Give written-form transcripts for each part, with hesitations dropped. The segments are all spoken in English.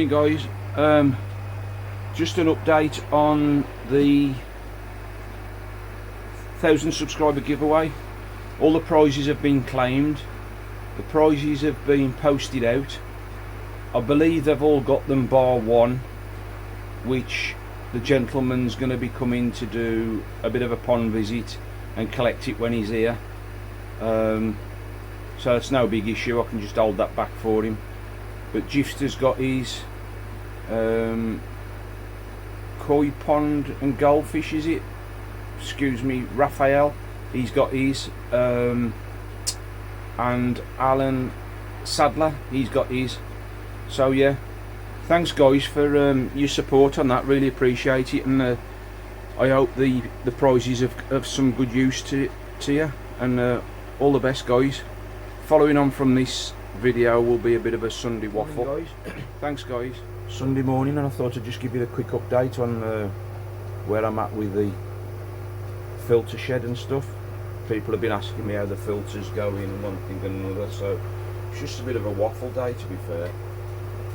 Morning guys, just an update on the 1,000 subscriber giveaway. All the prizes have been claimed, the prizes have been posted out. I believe they've all got them bar one, which the gentleman's going to be coming to do a bit of a pond visit and collect it when he's here. So it's no big issue, I can just hold that back for him. But Gifter's got his koi pond and goldfish, is it? Excuse me, Raphael, he's got his, and Alan Sadler, he's got his. So yeah, thanks guys for your support on that, really appreciate it, and I hope the prizes have some good use to you, and all the best guys. Following on from this video will be a bit of a Sunday waffle. Morning, guys. Thanks guys. Sunday morning, and I thought I'd just give you a quick update on where I'm at with the filter shed and stuff. People have been asking me how the filters going and one thing and another, so it's just a bit of a waffle day, to be fair,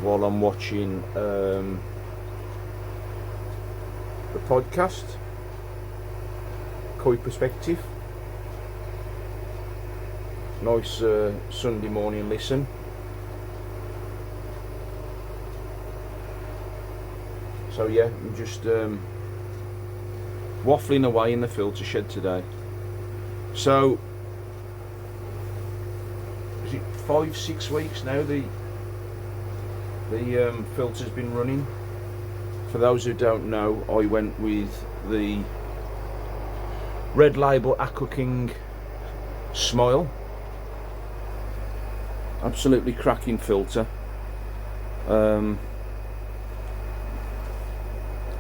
while I'm watching the podcast Koi Perspective. Nice Sunday morning listen. So yeah, I'm just waffling away in the filter shed today. So is it 5-6 weeks now the filter's been running? For those who don't know, I went with the Red Label Aqua King Smile. Absolutely cracking filter.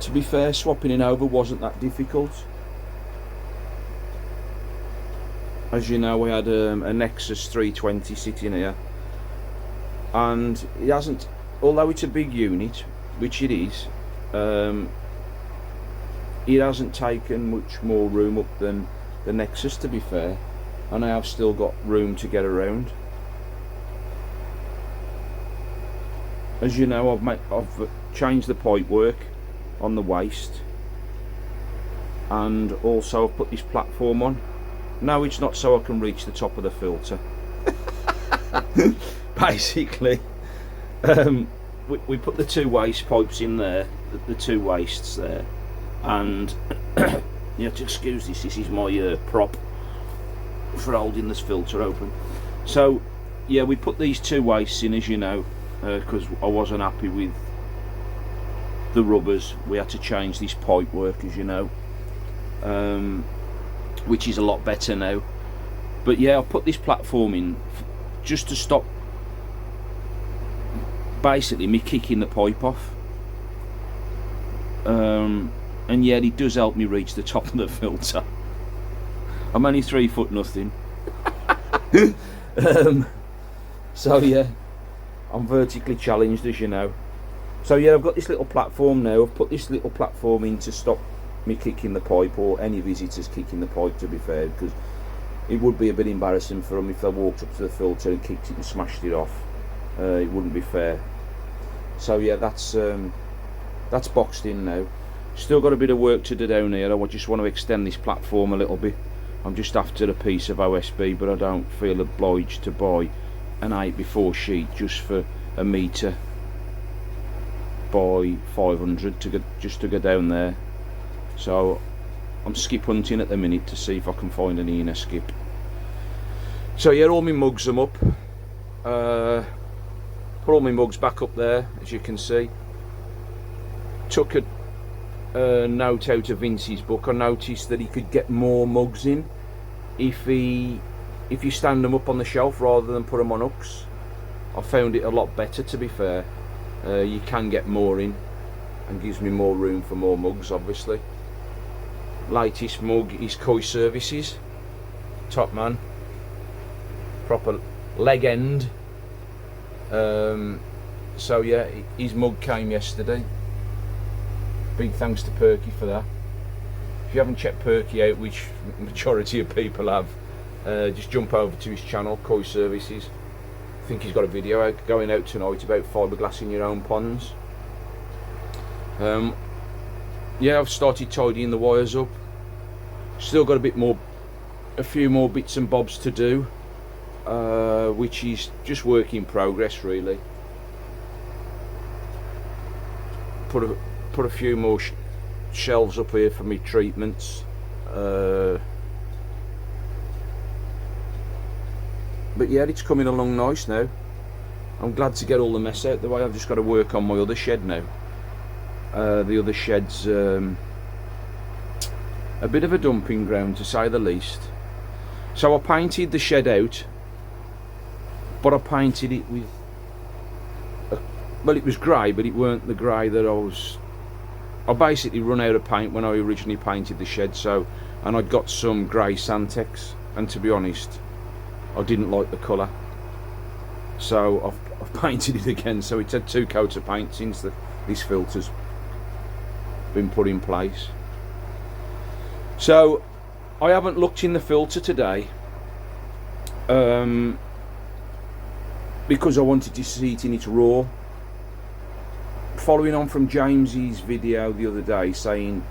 To be fair, swapping it over wasn't that difficult. As you know, we had a Nexus 320 sitting here, and it hasn't, although it's a big unit, which it is, it hasn't taken much more room up than the Nexus, to be fair, and I have still got room to get around. As you know, I've changed the pipe work on the waist, and also I've put this platform on. No, it's not so I can reach the top of the filter. Basically, we put the two waste pipes in there, the two wastes there, and you have to excuse this. This is my prop for holding this filter open. So yeah, we put these two wastes in, as you know. Because I wasn't happy with the rubbers, we had to change this pipe work, as you know, which is a lot better now. But yeah, I put this platform in just to stop basically me kicking the pipe off, and yeah, it does help me reach the top of the filter. I'm only 3 foot nothing. So yeah, I'm vertically challenged, as you know. So yeah, I've got this little platform now. I've put this little platform in to stop me kicking the pipe, or any visitors kicking the pipe, to be fair, because it would be a bit embarrassing for them if they walked up to the filter and kicked it and smashed it off. It wouldn't be fair. So yeah, that's boxed in now. Still got a bit of work to do down here. I just want to extend this platform a little bit. I'm just after a piece of OSB, but I don't feel obliged to buy an 8x4 sheet just for a metre by 500 just to go down there. So I'm skip hunting at the minute to see if I can find an inner skip. So yeah, all my mugs I'm up. Put all my mugs back up there, as you can see. Took a note out of Vince's book. I noticed that he could get more mugs in if you stand them up on the shelf rather than put them on hooks. I found it a lot better, to be fair. You can get more in, and gives me more room for more mugs, obviously. Latest mug is Koi Services, top man, proper leg end. So yeah, his mug came yesterday. Big thanks to Perky for that. If you haven't checked Perky out, which majority of people have, just jump over to his channel, Koi Services. I think he's got a video going out tonight about fiberglassing your own ponds. Yeah, I've started tidying the wires up. Still got a few more bits and bobs to do, which is just work in progress really. Put a few more shelves up here for me treatments. But yeah, it's coming along nice now. I'm glad to get all the mess out the way. I've just got to work on my other shed now. The other shed's a bit of a dumping ground, to say the least. So I painted the shed out, but I painted it with well, it was grey, but it weren't the grey that I basically run out of paint when I originally painted the shed, and I'd got some grey Santex, and to be honest, I didn't like the colour, so I've painted it again. So it's had 2 coats of paint since this filter's been put in place. So I haven't looked in the filter today, because I wanted to see it in its raw. Following on from James's video the other day saying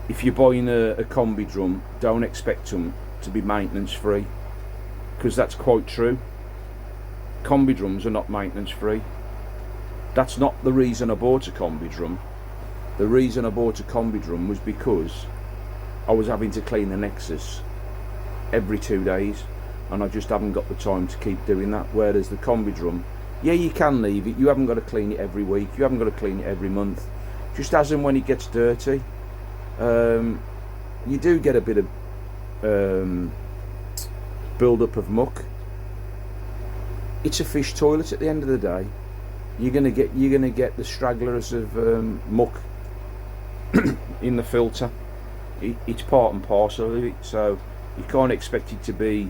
if you're buying a combi drum, don't expect them to be maintenance free, because that's quite true. Combi drums are not maintenance free. That's not the reason I bought a combi drum. The reason I bought a combi drum was because I was having to clean the Nexus every 2 days, and I just haven't got the time to keep doing that. Whereas the combi drum, yeah, you can leave it, you haven't got to clean it every week, you haven't got to clean it every month. Just as and when it gets dirty, you do get a bit of build up of muck. It's a fish toilet at the end of the day. You're gonna get the stragglers of muck in the filter. It's part and parcel of it, so you can't expect it to be.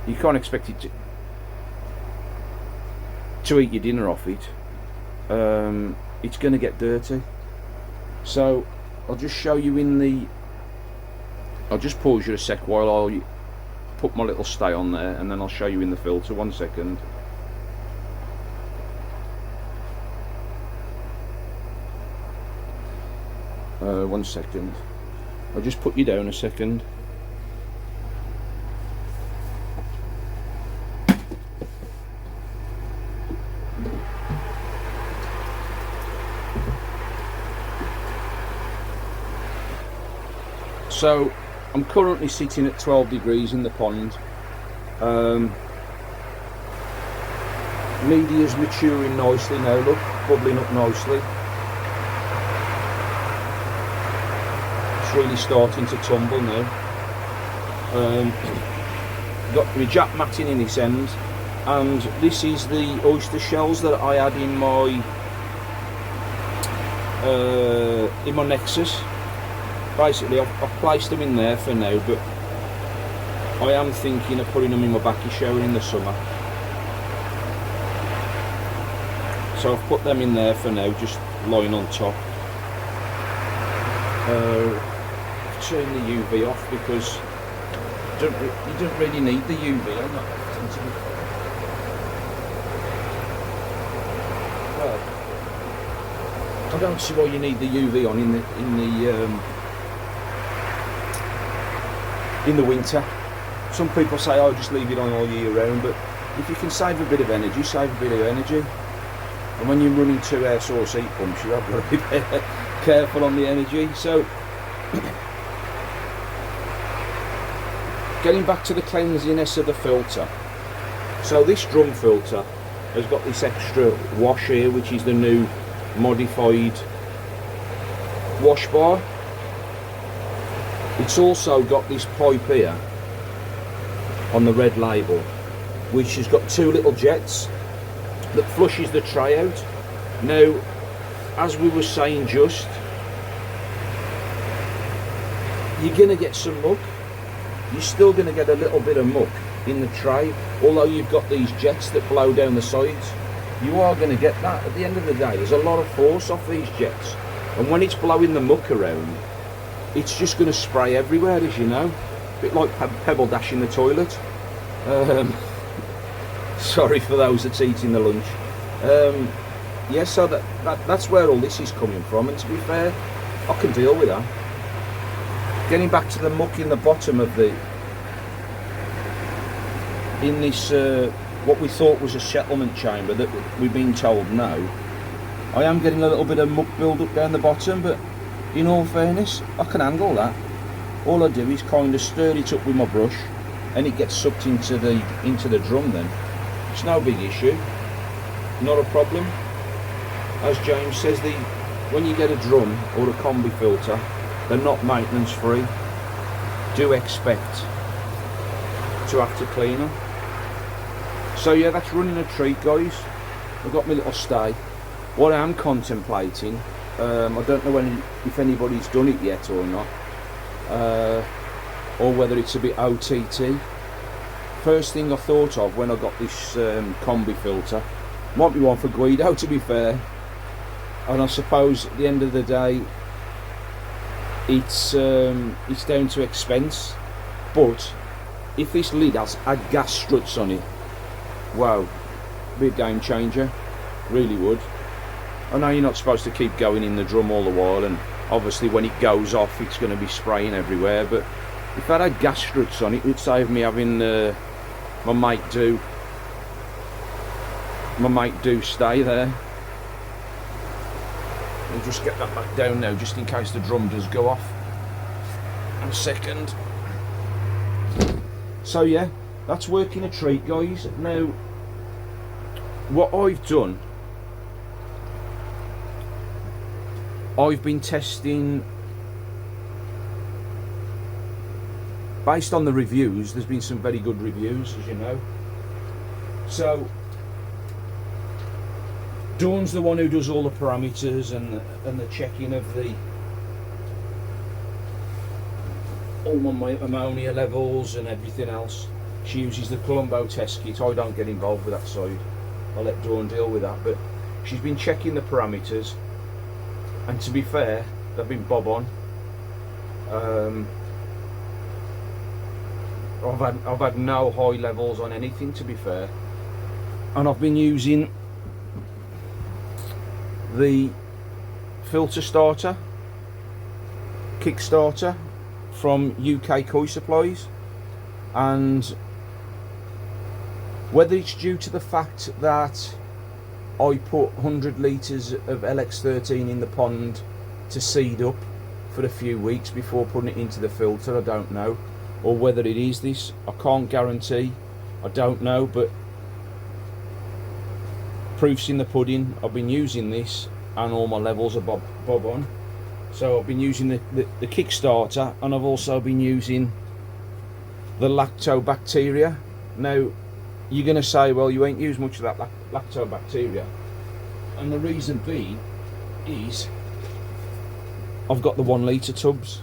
You can't expect it to eat your dinner off it. It's going to get dirty. So I'll just show you in the. I'll just pause you a sec while I put my little stay on there, and then I'll show you in the filter. 1 second. One second. I'll just put you down a second. So I'm currently sitting at 12 degrees in the pond. Media's maturing nicely now, look, bubbling up nicely. It's really starting to tumble now. Got my jack matting in this end, and this is the oyster shells that I had in my Nexus. Basically, I've placed them in there for now, but I am thinking of putting them in my backy shower in the summer. So I've put them in there for now, just lying on top. Turn the UV off because you don't really need the UV on that. Well, I don't see why you need the UV on in the winter. Some people say, oh, just leave it on all year round, but if you can save a bit of energy, save a bit of energy. And when you're running 2 air source heat pumps, you have got to be careful on the energy. So getting back to the cleanliness of the filter. So this drum filter has got this extra wash here, which is the new modified wash bar. It's also got this pipe here on the red label, which has got 2 little jets that flushes the tray out. Now, as we were saying just, you're going to get some muck. You're still going to get a little bit of muck in the tray, although you've got these jets that blow down the sides. You are going to get that. At the end of the day, there's a lot of force off these jets, and when it's blowing the muck around, it's just going to spray everywhere, as you know. A bit like pebble dash in the toilet. Sorry for those that's eating the lunch. yeah, so that's where all this is coming from, and to be fair, I can deal with that. Getting back to the muck in the bottom of the, in this what we thought was a settlement chamber that we've been told no, I am getting a little bit of muck build up down the bottom, but in all fairness, I can handle that. All I do is kind of stir it up with my brush, and it gets sucked into the drum. Then it's no big issue, not a problem. As James says, when you get a drum or a combi filter, they're not maintenance free. Do expect to have to clean them. So yeah, that's running a treat, guys. I've got my little stay. What I am contemplating, I don't know if anybody's done it yet or not, or whether it's a bit OTT. First thing I thought of when I got this combi filter, might be one for Guido, to be fair, and I suppose at the end of the day it's down to expense, but if this lid has a gas struts on it, wow, be a game changer, really would. I know you're not supposed to keep going in the drum all the while, and obviously when it goes off it's going to be spraying everywhere, but if that had gas struts on it, it would save me having my mate do stay there. I'll just get that back down now, just in case the drum does go off. And a second. So yeah, that's working a treat, guys. Now, what I've done, I've been testing, based on the reviews. There's been some very good reviews, as you know. So Dawn's the one who does all the parameters and the checking of all my ammonia levels and everything else. She uses the Colombo test kit. I don't get involved with that side. I'll let Dawn deal with that. But she's been checking the parameters, and to be fair, they've been bob on. I've had no high levels on anything, to be fair, and I've been using the filter starter, Kickstarter from UK Koi Supplies, and whether it's due to the fact that I put 100 litres of LX13 in the pond to seed up for a few weeks before putting it into the filter, I don't know, or whether it is this, I can't guarantee, I don't know, but proof's in the pudding. I've been using this and all my levels are bob on. So I've been using the Kickstarter, and I've also been using the lactobacteria. Now you're going to say, well, you ain't used much of that lactobacteria, and the reason being is I've got the 1 litre tubs,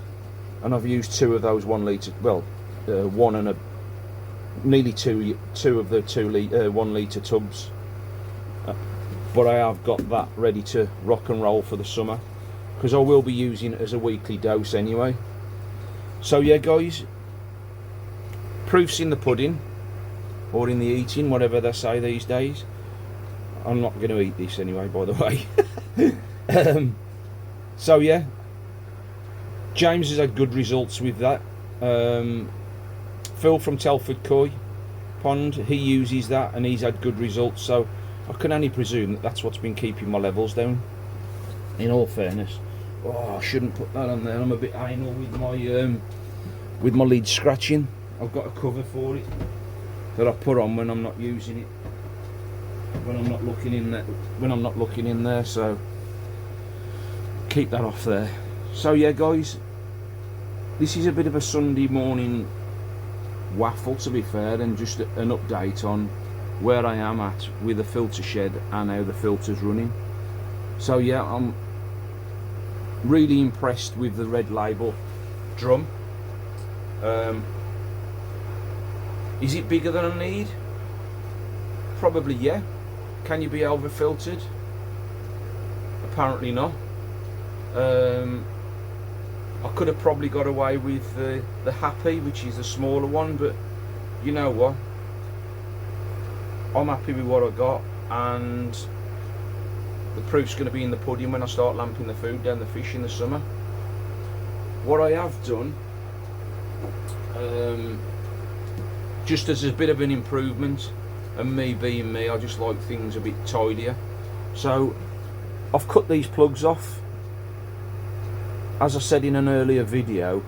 and I've used 2 of those 1 litre, well, one and nearly two of the 1 litre tubs, but I have got that ready to rock and roll for the summer, because I will be using it as a weekly dose anyway. So yeah, guys, proof's in the pudding, or in the eating, whatever they say these days. I'm not going to eat this anyway, by the way. So yeah, James has had good results with that. Phil from Telford Koi Pond, he uses that and he's had good results, so I can only presume that that's what's been keeping my levels down, in all fairness. Oh, I shouldn't put that on there, I'm a bit anal with my lid scratching. I've got a cover for it that I put on when I'm not using it, when I'm not looking in there, so keep that off there. So yeah, guys, this is a bit of a Sunday morning waffle, to be fair, and just an update on where I am at with the filter shed and how the filter's running. So yeah, I'm really impressed with the Red Label drum. Is it bigger than I need? Probably, yeah. Can you be over filtered? Apparently not. I could have probably got away with the Happy, which is the smaller one, but you know what, I'm happy with what I got, and the proof's going to be in the pudding when I start lamping the food down the fish in the summer. What I have done, just as a bit of an improvement, and me being me, I just like things a bit tidier. So I've cut these plugs off. As I said in an earlier video,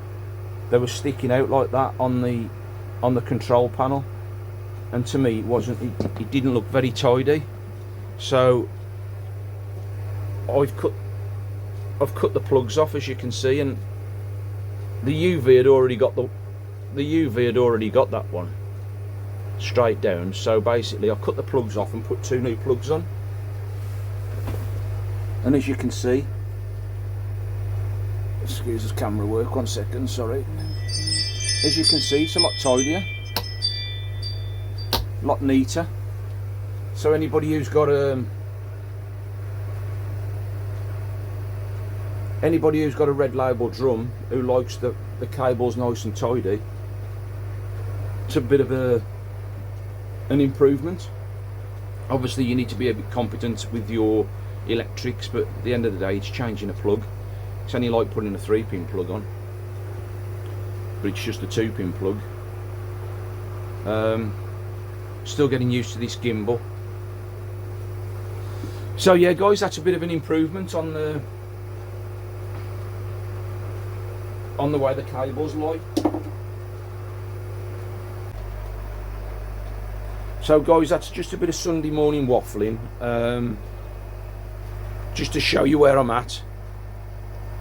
they were sticking out like that on the control panel, and to me it didn't look very tidy. So I've cut the plugs off, as you can see, and the UV had already got that one straight down. So basically I cut the plugs off and put 2 new plugs on, and as you can see, excuse the camera work, 1 second, sorry. As you can see, it's a lot tidier, a lot neater. So anybody who's got a red label drum who likes the cables nice and tidy, it's a bit of an improvement. Obviously you need to be a bit competent with your electrics, but at the end of the day it's changing a plug. It's only like putting a 3-pin plug on, but it's just a 2-pin plug. Still getting used to this gimbal. So yeah guys, that's a bit of an improvement on the way the cables lie. So guys, that's just a bit of Sunday morning waffling, just to show you where I'm at,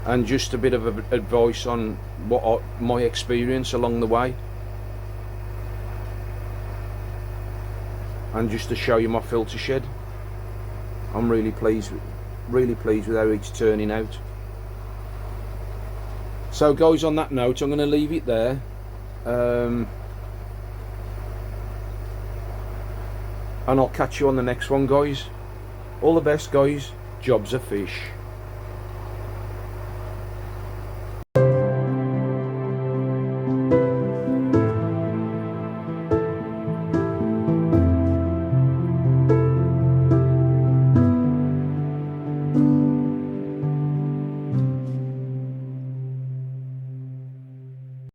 and just a bit of advice on my experience along the way, and just to show you my filter shed. I'm really pleased with how it's turning out. So guys, on that note, I'm going to leave it there. And I'll catch you on the next one, guys. All the best, guys. Jobs are fish.